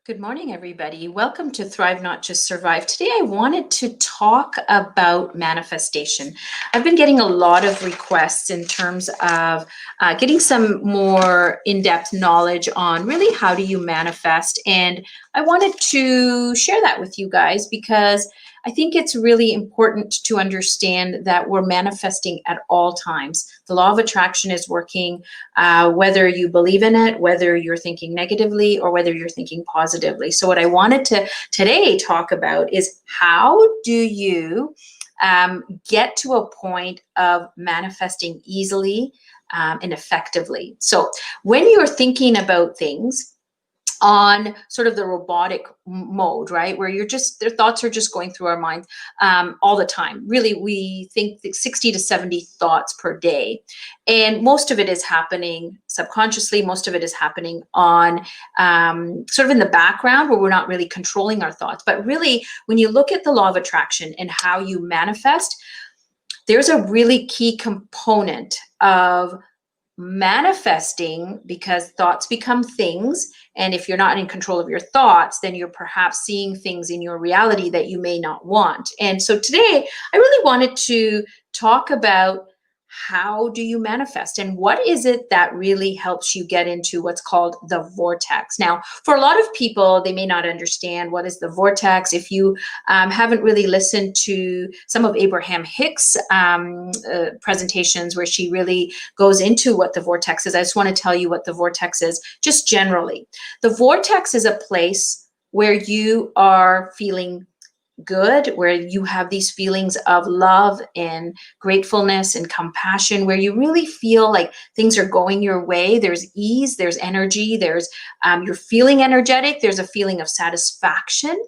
Good morning, everybody. Welcome to Thrive Not Just Survive. Today, I wanted to talk about manifestation. I've been getting a lot of requests in terms of getting some more in-depth knowledge on really how do you manifest. And I wanted to share that with you guys because I think it's really important to understand that we're manifesting at all times. The law of attraction is working whether you believe in it, whether you're thinking negatively, or whether you're thinking positively. So what I wanted to today talk about is how do you get to a point of manifesting easily and effectively. So when you're thinking about things on sort of the robotic mode, right? Where their thoughts are just going through our minds all the time. Really, we think 60 to 70 thoughts per day. And most of it is happening subconsciously. Most of it is happening on sort of in the background where we're not really controlling our thoughts. But really, when you look at the law of attraction and how you manifest, there's a really key component of manifesting, because thoughts become things. And if you're not in control of your thoughts, then you're perhaps seeing things in your reality that you may not want. And so today, I really wanted to talk about how do you manifest and what is it that really helps you get into what's called the vortex. Now, for a lot of people, they may not understand what is the vortex. If you haven't really listened to some of Abraham Hicks' presentations where she really goes into what the vortex is, I just want to tell you what the vortex is just generally. The vortex is a place where you are feeling good, where you have these feelings of love and gratefulness and compassion, where you really feel like things are going your way. There's ease, there's energy, there's you're feeling energetic, there's a feeling of satisfaction,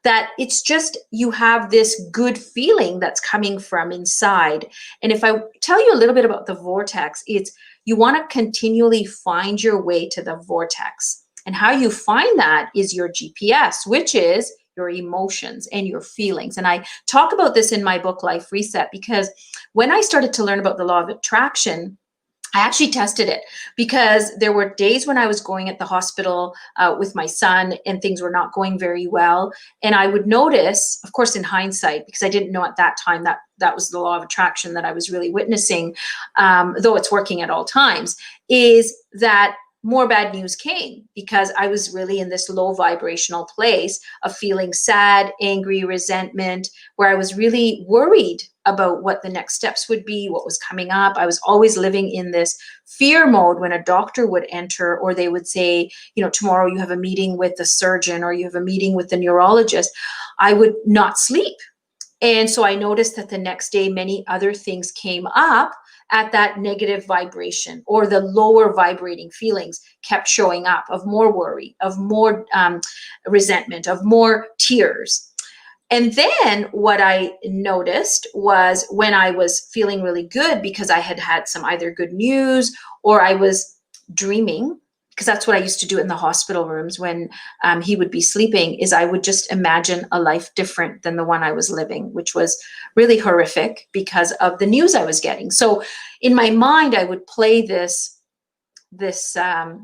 that it's just you have this good feeling that's coming from inside. And if I tell you a little bit about the vortex, it's you want to continually find your way to the vortex. And how you find that is your GPS, which is your emotions and your feelings. And I talk about this in my book, Life Reset, because when I started to learn about the law of attraction, I actually tested it, because there were days when I was going at the hospital with my son and things were not going very well. And I would notice, of course, in hindsight, because I didn't know at that time that that was the law of attraction that I was really witnessing, though it's working at all times, is that more bad news came, because I was really in this low vibrational place of feeling sad, angry, resentment, where I was really worried about what the next steps would be, what was coming up. I was always living in this fear mode when a doctor would enter, or they would say, you know, tomorrow you have a meeting with the surgeon or you have a meeting with the neurologist. I would not sleep. And so I noticed that the next day, many other things came up at that negative vibration, or the lower vibrating feelings kept showing up, of more worry, of more resentment, of more tears. And then what I noticed was when I was feeling really good because I had had some either good news or I was dreaming, because that's what I used to do in the hospital rooms when he would be sleeping, is I would just imagine a life different than the one I was living, which was really horrific because of the news I was getting. So in my mind, I would play this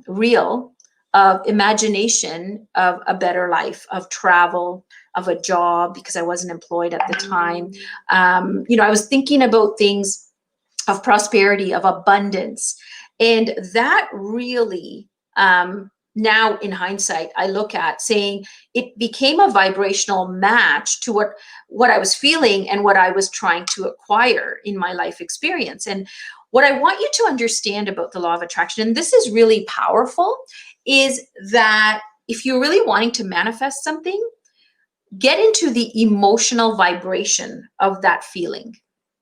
reel of imagination of a better life, of travel, of a job, because I wasn't employed at the time. I was thinking about things of prosperity, of abundance. And that really, now in hindsight, I look at saying it became a vibrational match to what I was feeling and what I was trying to acquire in my life experience. And what I want you to understand about the law of attraction, and this is really powerful, is that if you're really wanting to manifest something, get into the emotional vibration of that feeling.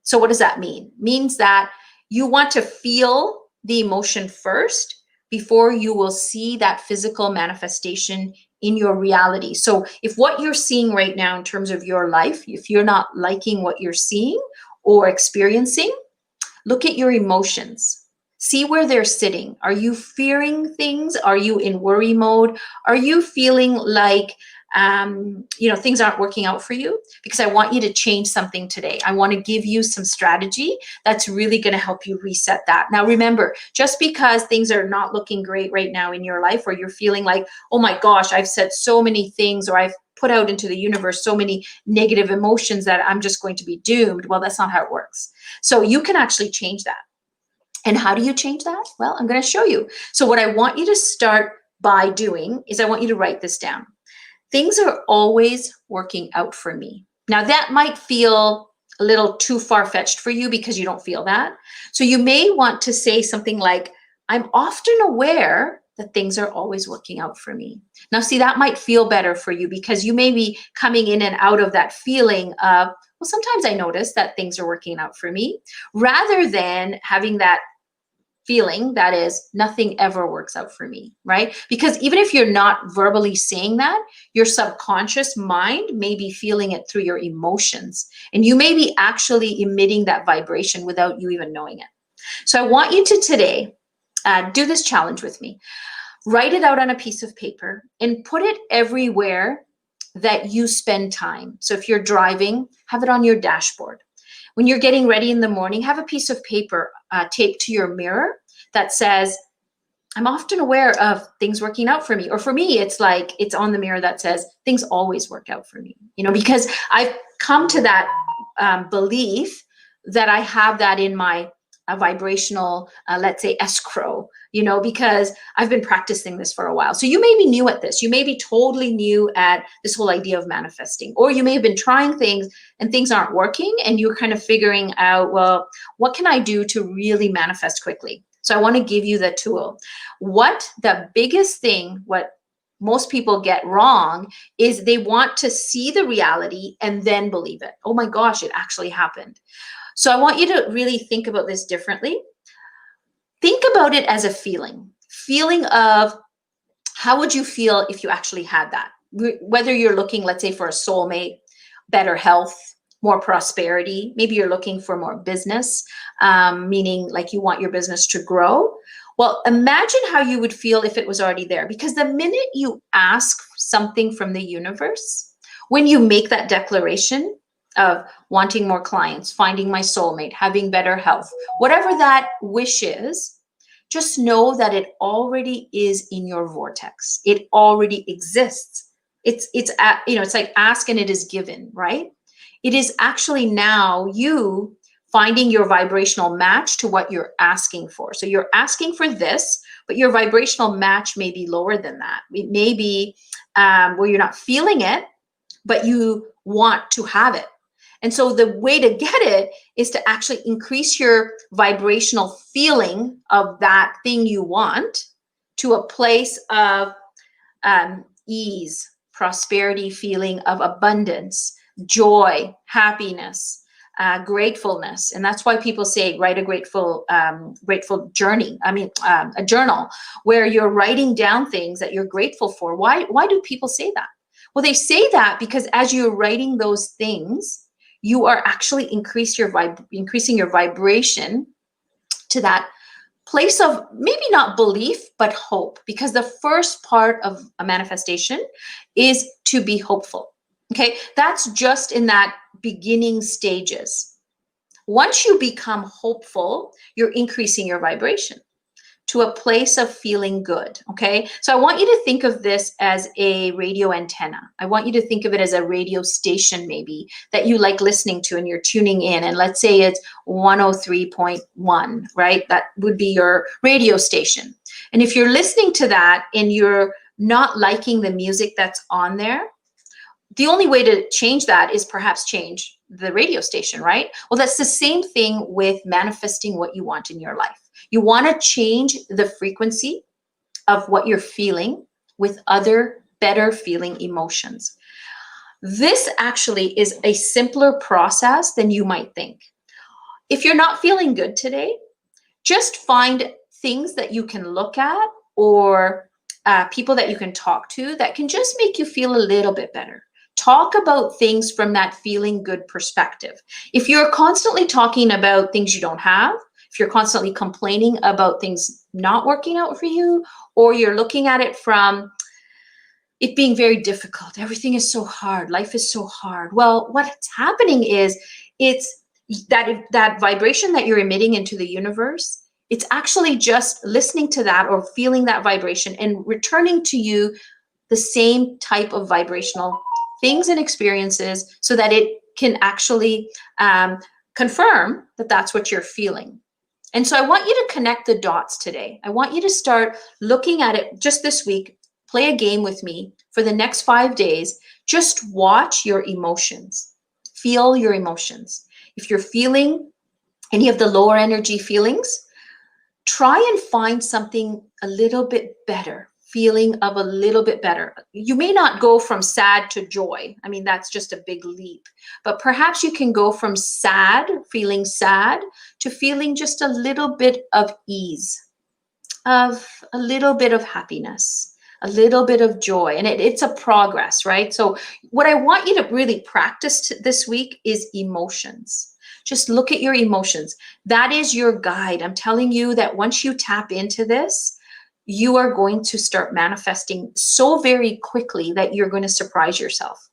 So what does that mean? It means that you want to feel the emotion first before you will see that physical manifestation in your reality. So if what you're seeing right now in terms of your life, if you're not liking what you're seeing or experiencing, look at your emotions. See where they're sitting. Are you fearing things? Are you in worry mode? Are you feeling like things aren't working out for you, because I want you to change something today. I want to give you some strategy that's really going to help you reset that. Now, remember, just because things are not looking great right now in your life, or you're feeling like, oh my gosh, I've said so many things, or I've put out into the universe so many negative emotions that I'm just going to be doomed. Well, that's not how it works. So you can actually change that. And how do you change that? Well, I'm going to show you. So what I want you to start by doing is I want you to write this down. Things are always working out for me. Now, that might feel a little too far-fetched for you because you don't feel that. So you may want to say something like, I'm often aware that things are always working out for me. Now, see, that might feel better for you because you may be coming in and out of that feeling of, well, sometimes I notice that things are working out for me, rather than having that feeling that is nothing ever works out for me, right? Because even if you're not verbally saying that, your subconscious mind may be feeling it through your emotions, and you may be actually emitting that vibration without you even knowing it. So I want you to today do this challenge with me. Write it out on a piece of paper and put it everywhere that you spend time. So if you're driving, have it on your dashboard. When you're getting ready in the morning, have a piece of paper taped to your mirror that says, I'm often aware of things working out for me. Or for me, it's like, it's on the mirror that says, things always work out for me. Because I've come to that belief that I have that in my vibrational, let's say, escrow, because I've been practicing this for a while. So you may be new at this. You may be totally new at this whole idea of manifesting, or you may have been trying things and things aren't working, and you're kind of figuring out, well, what can I do to really manifest quickly? So I want to give you the tool. What the biggest thing, what most people get wrong, is they want to see the reality and then believe it. Oh my gosh, it actually happened. So I want you to really think about this differently. Think about it as a feeling of how would you feel if you actually had that? Whether you're looking, let's say, for a soulmate, better health, more prosperity, maybe you're looking for more business, meaning like you want your business to grow. Well, imagine how you would feel if it was already there, because the minute you ask something from the universe, when you make that declaration of wanting more clients, finding my soulmate, having better health, whatever that wish is, just know that it already is in your vortex. It already exists. It's like ask and it is given, right? It is actually now you finding your vibrational match to what you're asking for. So you're asking for this, but your vibrational match may be lower than that. It may be where you're not feeling it, but you want to have it. And so the way to get it is to actually increase your vibrational feeling of that thing you want to a place of ease, prosperity, feeling of abundance, joy, happiness, gratefulness. And that's why people say write a grateful journey. A journal where you're writing down things that you're grateful for. Why do people say that? Well, they say that because as you're writing those things, you are actually increasing your vibration to that place of maybe not belief, but hope. Because the first part of a manifestation is to be hopeful. Okay, that's just in that beginning stages. Once you become hopeful, you're increasing your vibration to a place of feeling good, okay? So I want you to think of this as a radio antenna. I want you to think of it as a radio station maybe that you like listening to and you're tuning in. And let's say it's 103.1, right? That would be your radio station. And if you're listening to that and you're not liking the music that's on there, the only way to change that is perhaps change the radio station, right? Well, that's the same thing with manifesting what you want in your life. You want to change the frequency of what you're feeling with other better feeling emotions. This actually is a simpler process than you might think. If you're not feeling good today, just find things that you can look at or people that you can talk to that can just make you feel a little bit better. Talk about things from that feeling good perspective. If you're constantly talking about things you don't have, if you're constantly complaining about things not working out for you, or you're looking at it from, it being very difficult. Everything is so hard. Life is so hard. Well, what's happening is it's that vibration that you're emitting into the universe. It's actually just listening to that or feeling that vibration and returning to you the same type of vibrational things and experiences so that it can actually confirm that that's what you're feeling. And so I want you to connect the dots today. I want you to start looking at it just this week. Play a game with me for the next 5 days. Just watch your emotions. Feel your emotions. If you're feeling any of the lower energy feelings, try and find something a little bit better, feeling of a little bit better. You may not go from sad to joy. I mean, that's just a big leap. But perhaps you can go from sad, feeling sad, to feeling just a little bit of ease, of a little bit of happiness, a little bit of joy. And it's a progress, right? So what I want you to really practice this week is emotions. Just look at your emotions. That is your guide. I'm telling you that once you tap into this, you are going to start manifesting so very quickly that you're going to surprise yourself.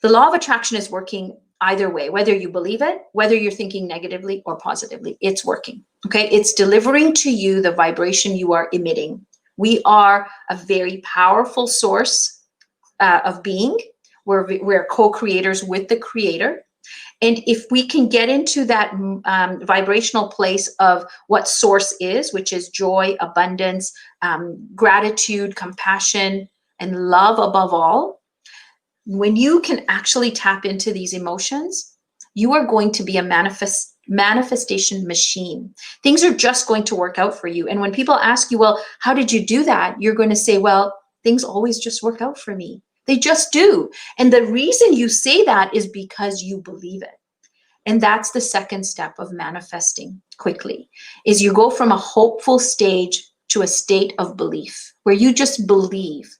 The law of attraction is working either way, whether you believe it, whether you're thinking negatively or positively, it's working. Okay, it's delivering to you the vibration you are emitting. We are a very powerful source of being. We're co-creators with the creator. And if we can get into that vibrational place of what source is, which is joy, abundance, gratitude, compassion, and love above all, when you can actually tap into these emotions, you are going to be a manifestation machine. Things are just going to work out for you. And when people ask you, well, how did you do that? You're going to say, well, things always just work out for me. They just do. And the reason you say that is because you believe it. And that's the second step of manifesting quickly, is you go from a hopeful stage to a state of belief where you just believe.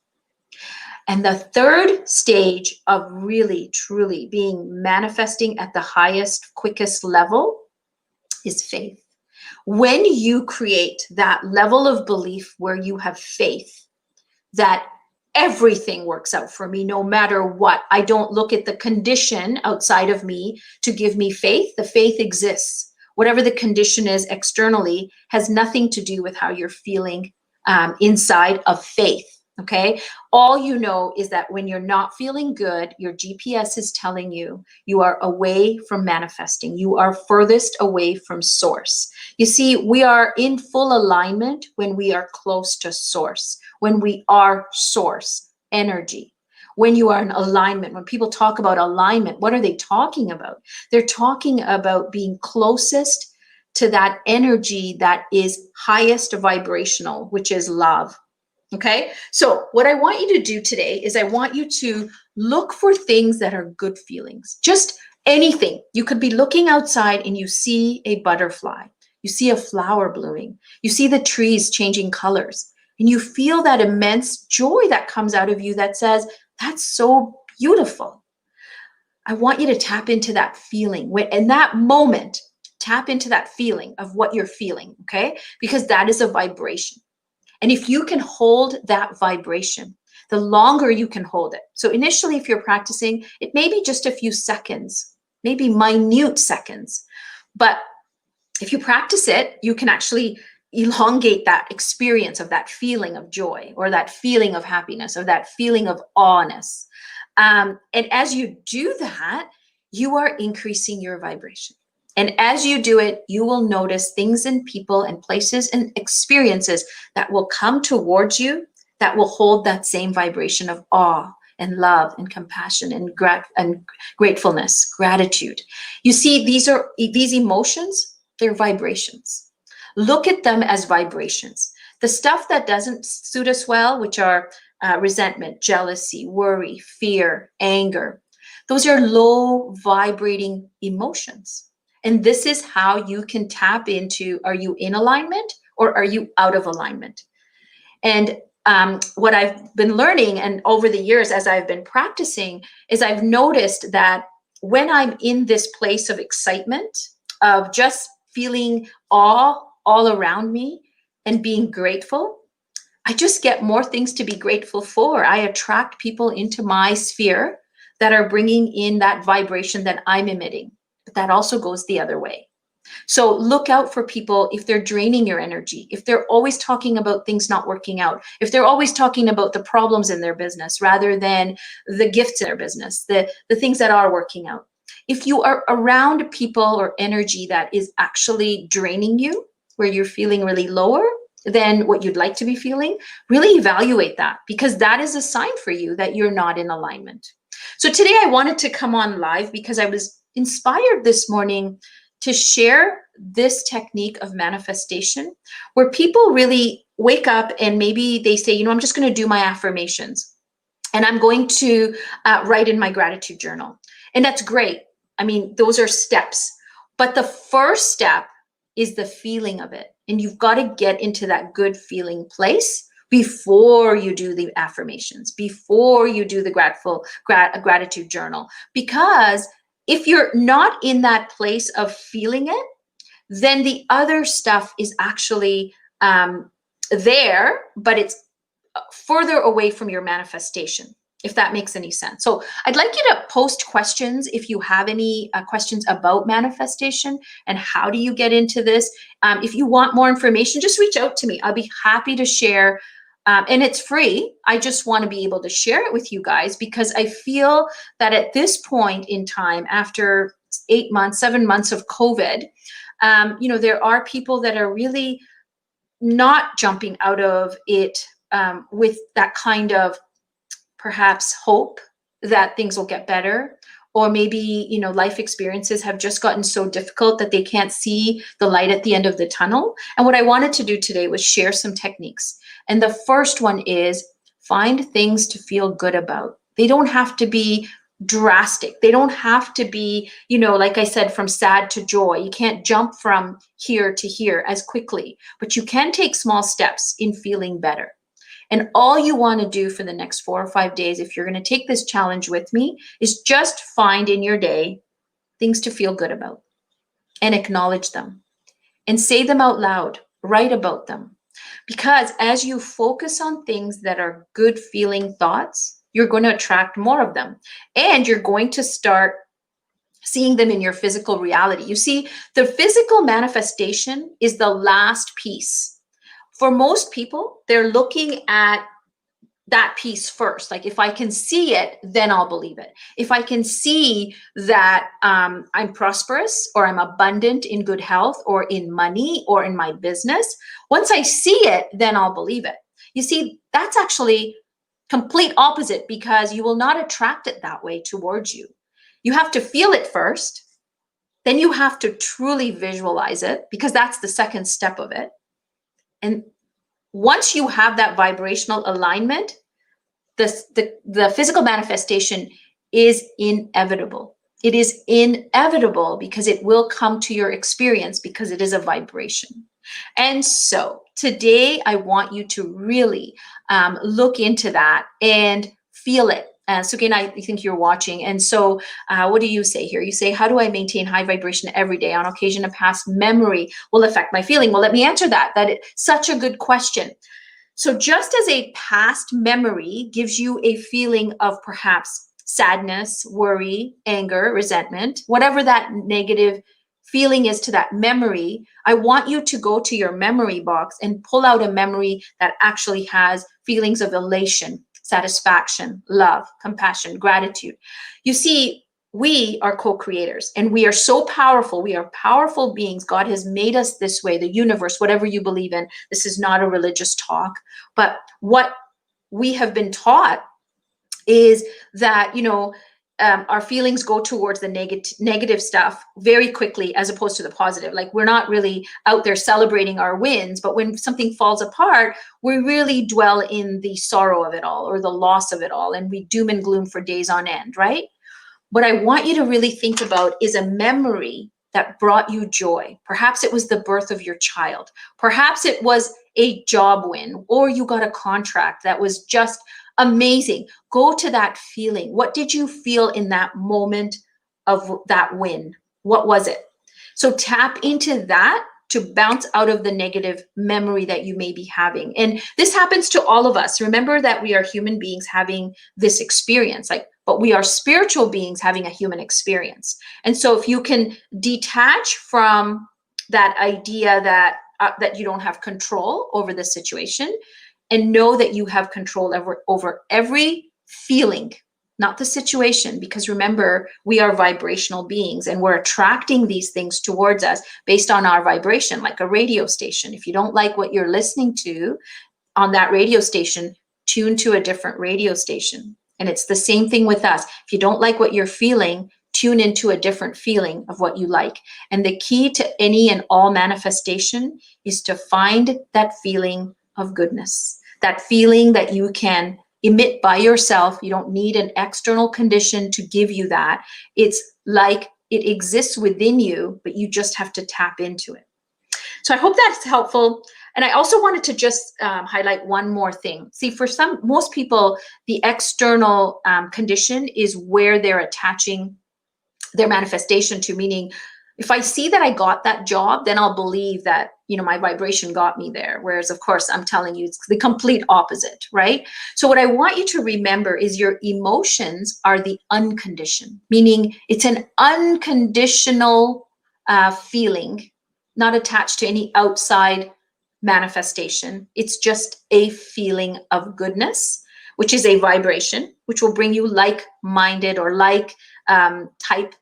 And the third stage of really, truly being manifesting at the highest, quickest level is faith. When you create that level of belief where you have faith that everything works out for me no matter what, I don't look at the condition outside of me to give me faith. The faith exists. Whatever the condition is externally has nothing to do with how you're feeling inside of faith. Okay, all you know is that when you're not feeling good, your GPS is telling you you are away from manifesting. You are furthest away from source. You see, we are in full alignment when we are close to source, when we are source energy. When you are in alignment, when people talk about alignment, what are they talking about? They're talking about being closest to that energy that is highest vibrational, which is love. Okay, so what I want you to do today is I want you to look for things that are good feelings. Just anything. You could be looking outside and you see a butterfly. You see a flower blooming. You see the trees changing colors. And you feel that immense joy that comes out of you that says, that's so beautiful. I want you to tap into that feeling. In that moment, tap into that feeling of what you're feeling, okay? Because that is a vibration. And if you can hold that vibration, the longer you can hold it. So initially, if you're practicing, it may be just a few seconds, maybe minute seconds. But if you practice it, you can actually elongate that experience of that feeling of joy or that feeling of happiness or that feeling of awness. And as you do that, you are increasing your vibration. And as you do it, you will notice things in people and places and experiences that will come towards you that will hold that same vibration of awe and love and compassion and gratefulness, gratitude. You see, these emotions, they're vibrations. Look at them as vibrations. The stuff that doesn't suit us well, which are resentment, jealousy, worry, fear, anger, those are low vibrating emotions. And this is how you can tap into, are you in alignment or are you out of alignment? And what I've been learning and over the years as I've been practicing is I've noticed that when I'm in this place of excitement, of just feeling awe all around me and being grateful, I just get more things to be grateful for. I attract people into my sphere that are bringing in that vibration that I'm emitting. But that also goes the other way. So look out for people if they're draining your energy, if they're always talking about things not working out, if they're always talking about the problems in their business rather than the gifts in their business, the things that are working out. If you are around people or energy that is actually draining you, where you're feeling really lower than what you'd like to be feeling, really evaluate that, because that is a sign for you that you're not in alignment. So today I wanted to come on live because I was inspired this morning to share this technique of manifestation where people really wake up and maybe they say, you know, I'm just going to do my affirmations and I'm going to write in my gratitude journal. And that's great. I mean, those are steps. But the first step is the feeling of it. And you've got to get into that good feeling place before you do the affirmations, before you do the gratitude journal. Because if you're not in that place of feeling it, then the other stuff is actually there, but it's further away from your manifestation, if that makes any sense. So I'd like you to post questions if you have any questions about manifestation and how do you get into this. If you want more information, just reach out to me. I'll be happy to share. And it's free. I just want to be able to share it with you guys because I feel that at this point in time, after 8 months, 7 months of COVID, you know, there are people that are really not jumping out of it with that kind of perhaps hope that things will get better, or maybe, you know, life experiences have just gotten so difficult that they can't see the light at the end of the tunnel. And what I wanted to do today was share some techniques. And the first one is find things to feel good about. They don't have to be drastic. They don't have to be, you know, like I said, from sad to joy. You can't jump from here to here as quickly, but you can take small steps in feeling better. And all you want to do for the next 4 or 5 days, if you're going to take this challenge with me, is just find in your day things to feel good about and acknowledge them and say them out loud, write about them. Because as you focus on things that are good feeling thoughts, you're going to attract more of them. And you're going to start seeing them in your physical reality. You see, the physical manifestation is the last piece. For most people, they're looking at that piece first. Like, if I can see it, then I'll believe it. If I can see that I'm prosperous or I'm abundant in good health or in money or in my business, once I see it, then I'll believe it. You see, that's actually complete opposite, because you will not attract it that way towards you. You have to feel it first. Then you have to truly visualize it, because that's the second step of it. And once you have that vibrational alignment, the physical manifestation is inevitable. It is inevitable because it will come to your experience, because it is a vibration. And so today I want you to really look into that and feel it. So again, I think you're watching. And so what do you say here? You say, how do I maintain high vibration every day? On occasion, a past memory will affect my feeling. Well, let me answer that. That is such a good question. So just as a past memory gives you a feeling of perhaps sadness, worry, anger, resentment, whatever that negative feeling is to that memory, I want you to go to your memory box and pull out a memory that actually has feelings of elation, satisfaction, love, compassion, gratitude. You see, we are co-creators and we are so powerful. We are powerful beings. God has made us this way, the universe, whatever you believe in. This is not a religious talk, but what we have been taught is that, you know, our feelings go towards the negative stuff very quickly, as opposed to the positive. Like, we're not really out there celebrating our wins, but when something falls apart, we really dwell in the sorrow of it all or the loss of it all, and we doom and gloom for days on end, right? What I want you to really think about is a memory that brought you joy. Perhaps it was the birth of your child. Perhaps it was a job win, or you got a contract that was just amazing. Go to that feeling. What did you feel in that moment of that win? What was it? So tap into that to bounce out of the negative memory that you may be having. And this happens to all of us. Remember that we are human beings having this experience, but we are spiritual beings having a human experience. And so if you can detach from that idea that you don't have control over the situation, and know that you have control over every feeling, not the situation, because remember, we are vibrational beings and we're attracting these things towards us based on our vibration, like a radio station. If you don't like what you're listening to on that radio station, tune to a different radio station. And it's the same thing with us. If you don't like what you're feeling, tune into a different feeling of what you like. And the key to any and all manifestation is to find that feeling of goodness, that feeling that you can emit by yourself. You don't need an external condition to give you that. It's like it exists within you, but you just have to tap into it. So I hope that's helpful. And I also wanted to just highlight one more thing. See, for most people, the external condition is where they're attaching their manifestation to, meaning if I see that I got that job, then I'll believe that, my vibration got me there. Whereas, of course, I'm telling you, it's the complete opposite, right? So what I want you to remember is your emotions are the unconditioned, meaning it's an unconditional feeling, not attached to any outside manifestation. It's just a feeling of goodness, which is a vibration, which will bring you like-minded or like type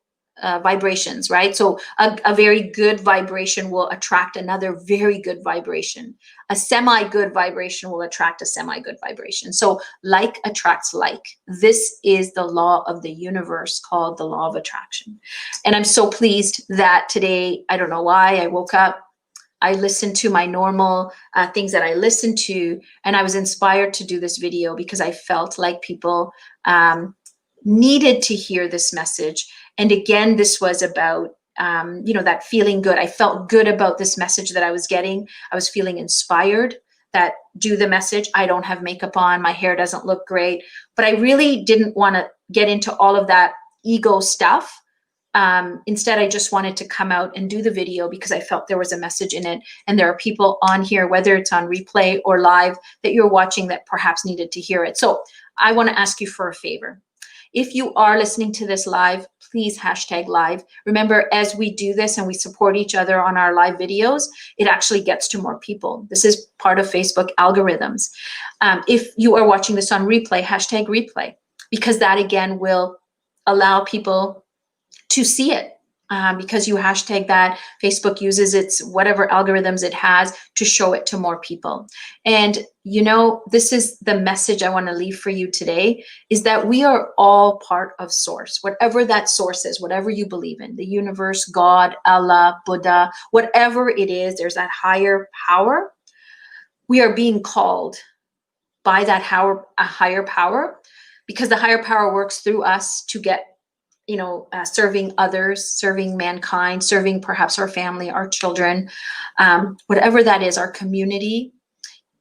vibrations, right? So a very good vibration will attract another very good vibration. A semi-good vibration will attract a semi-good vibration. So like attracts like. This is the law of the universe called the law of attraction. And I'm so pleased that today, I don't know why, I woke up, I listened to my normal things that I listen to, and I was inspired to do this video because I felt like people needed to hear this message. And again, this was about, that feeling good. I felt good about this message that I was getting. I was feeling inspired that do the message. I don't have makeup on. My hair doesn't look great. But I really didn't want to get into all of that ego stuff. Instead, I just wanted to come out and do the video because I felt there was a message in it. And there are people on here, whether it's on replay or live, that you're watching that perhaps needed to hear it. So I want to ask you for a favor. If you are listening to this live, please #live. Remember, as we do this and we support each other on our live videos, it actually gets to more people. This is part of Facebook algorithms. If you are watching this on replay, #replay, because that again will allow people to see it. Because you hashtag that, Facebook uses its whatever algorithms it has to show it to more people. And this is the message I want to leave for you today, is that we are all part of source, whatever that source is, whatever you believe in, the universe, God, Allah, Buddha, whatever it is, there's that higher power. We are being called by that higher power, because the higher power works through us to get serving others, serving mankind, serving perhaps our family, our children, whatever that is, our community.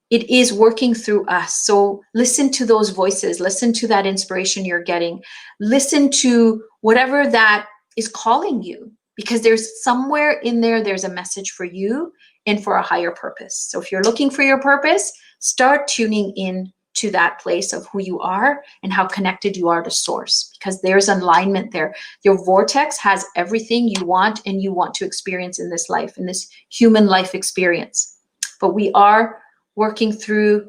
It is working through us. So listen to those voices, listen to that inspiration you're getting, listen to whatever that is calling you, because there's somewhere in there, there's a message for you and for a higher purpose. So if you're looking for your purpose, start tuning in to that place of who you are and how connected you are to source, because there's alignment there. Your vortex has everything you want and you want to experience in this life, in this human life experience. But we are working through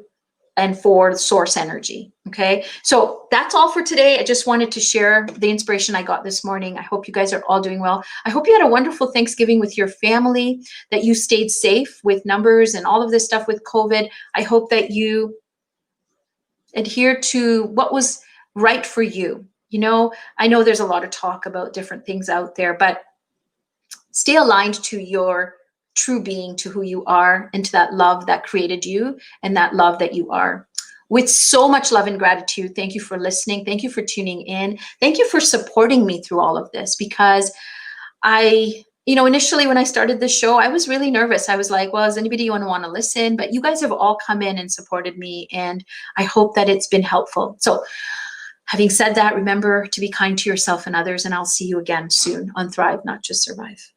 and for source energy, okay? So that's all for today. I just wanted to share the inspiration I got this morning. I hope you guys are all doing well. I hope you had a wonderful Thanksgiving with your family, that you stayed safe with numbers and all of this stuff with COVID. I hope that you adhere to what was right for you. I know there's a lot of talk about different things out there, but stay aligned to your true being, to who you are, and to that love that created you and that love that you are. With so much love and gratitude, thank you for listening. Thank you for tuning in. Thank you for supporting me through all of this, because initially when I started this show, I was really nervous. I was like, well, is anybody want to listen? But you guys have all come in and supported me, and I hope that it's been helpful. So having said that, remember to be kind to yourself and others, and I'll see you again soon on Thrive, Not Just Survive.